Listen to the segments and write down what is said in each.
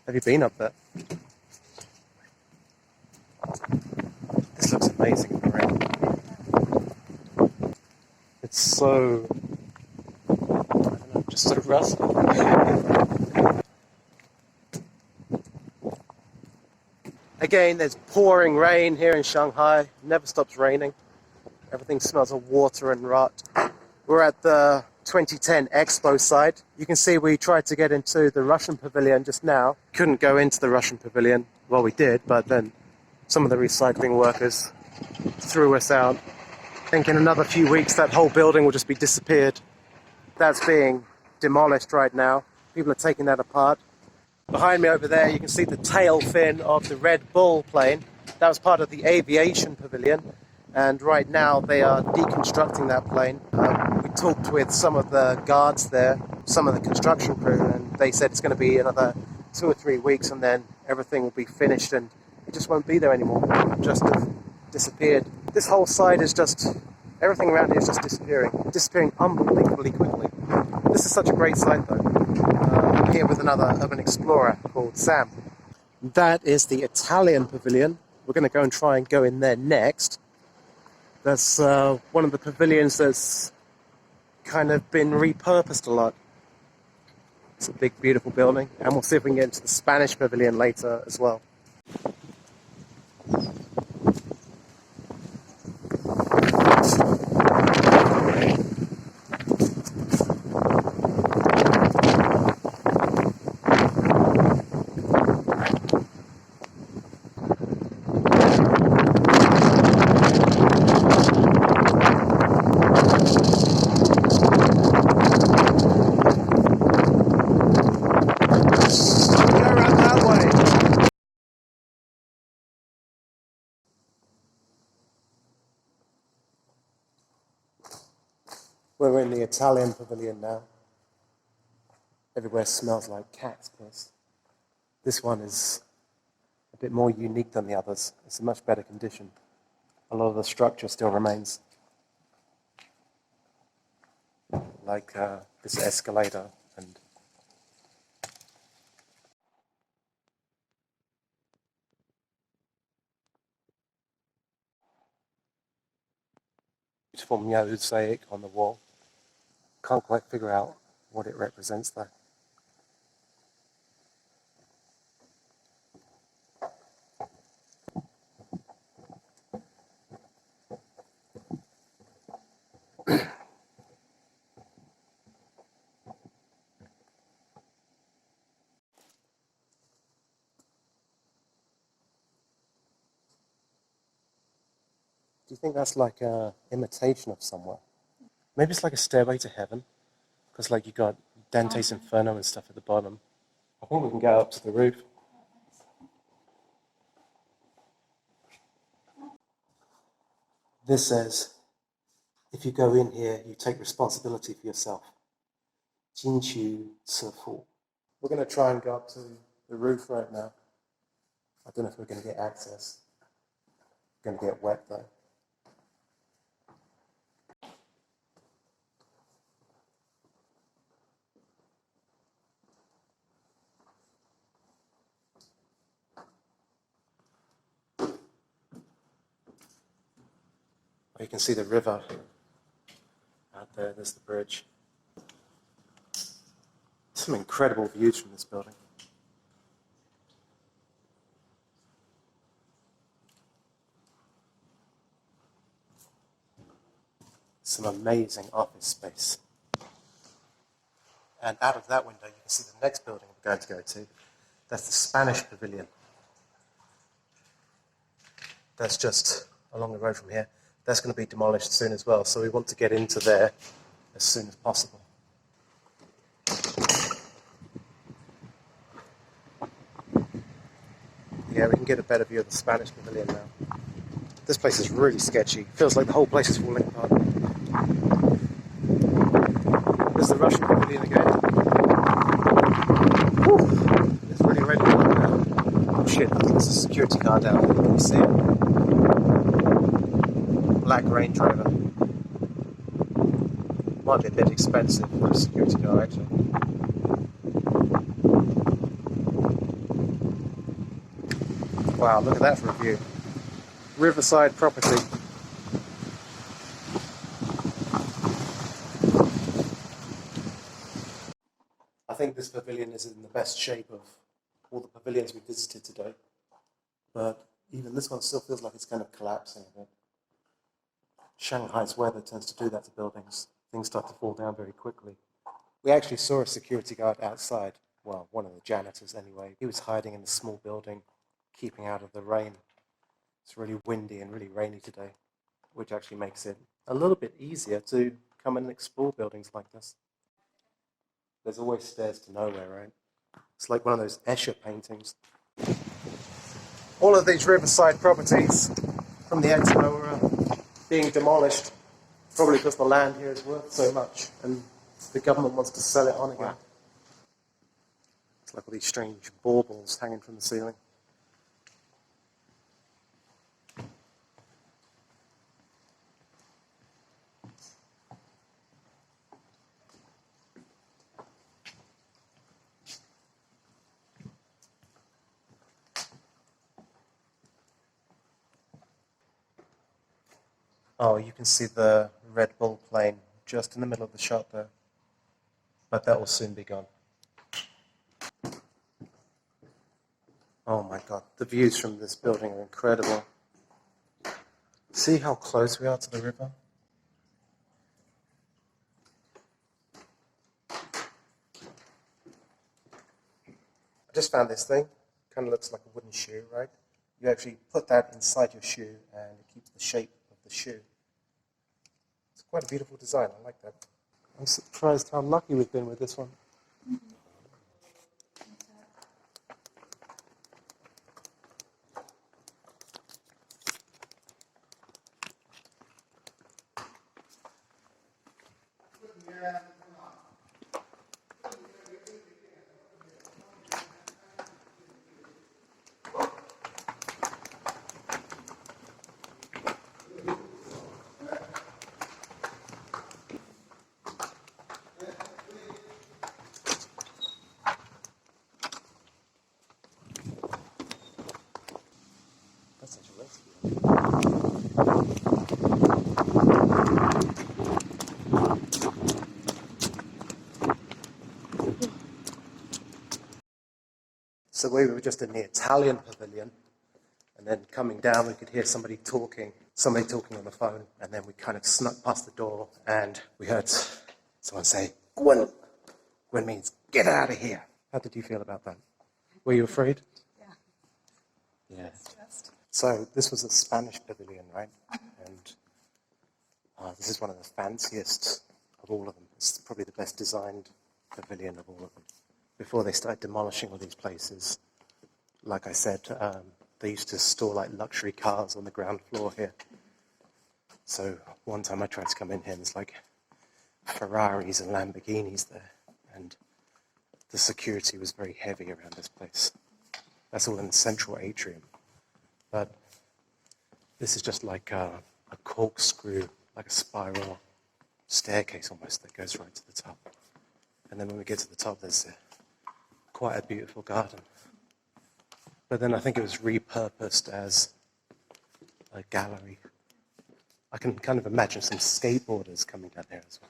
Have you been up there? This looks amazing in the rain. It's so, I don't know, just sort of rusty. Again, there's pouring rain here in Shanghai. It never stops raining. Everything smells of water and rot. We're at the 2010 Expo side. You can see we tried to get into the Russian Pavilion just now. Couldn't go into the Russian Pavilion. Well, we did, but then some of the recycling workers threw us out. I think in another few weeks that whole building will just be disappeared. That's being demolished right now. People are taking that apart. Behind me over there you can see the tail fin of the Red Bull plane. That was part of the Aviation Pavilion, and right now they are deconstructing that plane. We talked with some of the guards there, some of the construction crew, and they said it's going to be another 2 or 3 weeks and then everything will be finished and it just won't be there anymore. It'll just have disappeared. This whole side is just, everything around here is just disappearing unbelievably quickly. This is such a great site though. I'm here with another urban explorer called Sam. That is the Italian Pavilion. We're going to go and try and go in there next. That's one of the pavilions that's kind of been repurposed a lot. It's a big, beautiful building. And we'll see if we can get into the Spanish Pavilion later as well. We're in the Italian Pavilion now. Everywhere smells like cat's piss. This one is a bit more unique than the others. It's in much better condition. A lot of the structure still remains. Like this escalator and beautiful mosaic on the wall. Can't quite figure out what it represents though. Do you think that's like an imitation of somewhere? Maybe it's like a stairway to heaven, because like you got Dante's Inferno and stuff at the bottom. I think we can go up to the roof. This says, if you go in here, you take responsibility for yourself. 进去吃苦. We're going to try and go up to the roof right now. I don't know if we're going to get access. We're going to get wet though. You can see the river out there. There's the bridge. Some incredible views from this building. Some amazing office space. And out of that window, you can see the next building we're going to go to. That's the Spanish Pavilion. That's just along the road from here. That's going to be demolished soon as well, so we want to get into there as soon as possible. Yeah, we can get a better view of the Spanish Pavilion now. This place is really sketchy. Feels like the whole place is falling apart. There's the Russian Pavilion again. Whew. It's really ready to look now. Oh shit, there's a security guard down there. Can you see it? Black Range Rover. Might be a bit expensive for a security guard actually. Wow, look at that for a view. Riverside property. I think this pavilion is in the best shape of all the pavilions we visited today. But even this one still feels like it's kind of collapsing a bit. Shanghai's weather tends to do that to buildings. Things start to fall down very quickly. We actually saw a security guard outside. Well, one of the janitors anyway. He was hiding in a small building, keeping out of the rain. It's really windy and really rainy today, which actually makes it a little bit easier to come and explore buildings like this. There's always stairs to nowhere, right? It's like one of those Escher paintings. All of these riverside properties from the Expo are being demolished, probably because the land here is worth so much and the government wants to sell it on again. Wow. It's like all these strange baubles hanging from the ceiling. Oh, you can see the Red Bull plane just in the middle of the shot there. But that will soon be gone. Oh my god, the views from this building are incredible. See how close we are to the river? I just found this thing. Kind of looks like a wooden shoe, right? You actually put that inside your shoe and it keeps the shape of the shoe. It's quite a beautiful design, I like that. I'm surprised how lucky we've been with this one. That's such a rescue. So we were just in the Italian Pavilion, and then coming down we could hear somebody talking on the phone, and then we kind of snuck past the door and we heard someone say, Gwen. Gwen means, get out of here. How did you feel about that? Were you afraid? Yeah. So this was a Spanish pavilion, right? And this is one of the fanciest of all of them. It's probably the best designed pavilion of all of them. Before they started demolishing all these places, like I said, they used to store like luxury cars on the ground floor here. So one time I tried to come in here and there's like Ferraris and Lamborghinis there, and the security was very heavy around this place. That's all in the central atrium. But this is just like a corkscrew, like a spiral staircase almost that goes right to the top. And then when we get to the top, there's quite a beautiful garden. But then I think it was repurposed as a gallery. I can kind of imagine some skateboarders coming down here as well.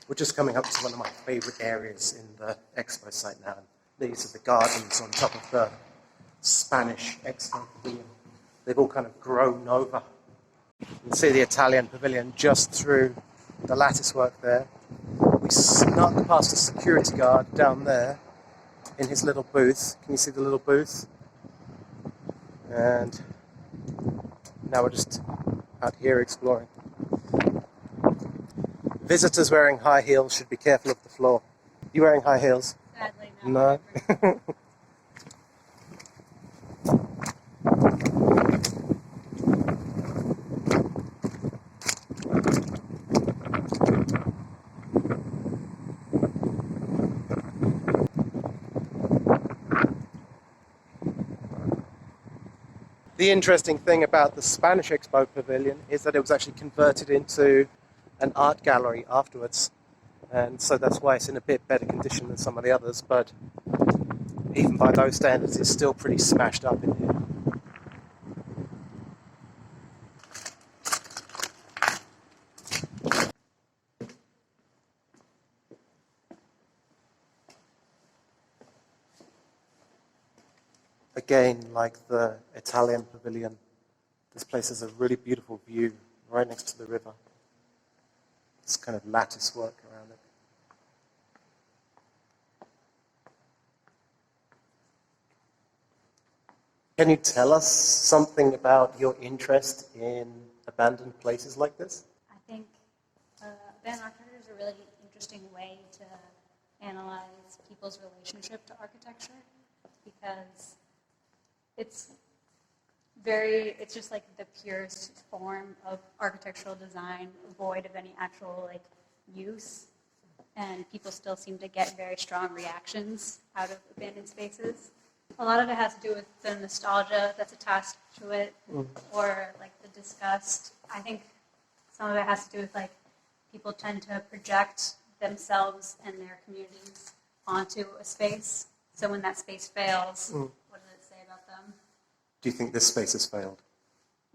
We're just coming up to one of my favourite areas in the Expo site now. These are the gardens on top of the Spanish Expo Pavilion. They've all kind of grown over. You can see the Italian Pavilion just through the lattice work there. We snuck past a security guard down there in his little booth. Can you see the little booth? And now we're just out here exploring. Visitors wearing high heels should be careful of the floor. You wearing high heels? Sadly, no. The interesting thing about the Spanish Expo Pavilion is that it was actually converted into an art gallery afterwards, and so that's why it's in a bit better condition than some of the others, but even by those standards it's still pretty smashed up in here. Again, like the Italian Pavilion, this place has a really beautiful view right next to the river. It's kind of lattice work around it. Can you tell us something about your interest in abandoned places like this? I think abandoned architecture is a really interesting way to analyze people's relationship to architecture, because it's just like the purest form of architectural design, void of any actual like use, and people still seem to get very strong reactions out of abandoned spaces. A lot of it has to do with the nostalgia that's attached to it, or like the disgust. I think some of it has to do with like people tend to project themselves and their communities onto a space. So when that space fails, what does it say about them? Do you think this space has failed?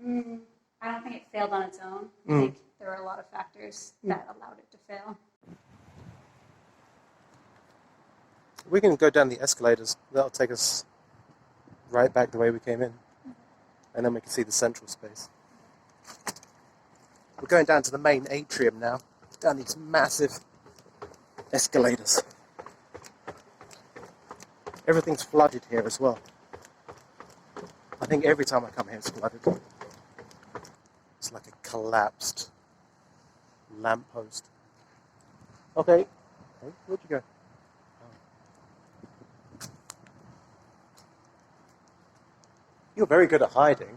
I don't think it failed on its own. I think there were a lot of factors that allowed it to fail. We can go down the escalators. That'll take us right back the way we came in. And then we can see the central space. We're going down to the main atrium now, down these massive escalators. Everything's flooded here as well. I think every time I come here it's flooded. It's like a collapsed lamppost. Okay. Hey, where'd you go? Oh. You're very good at hiding.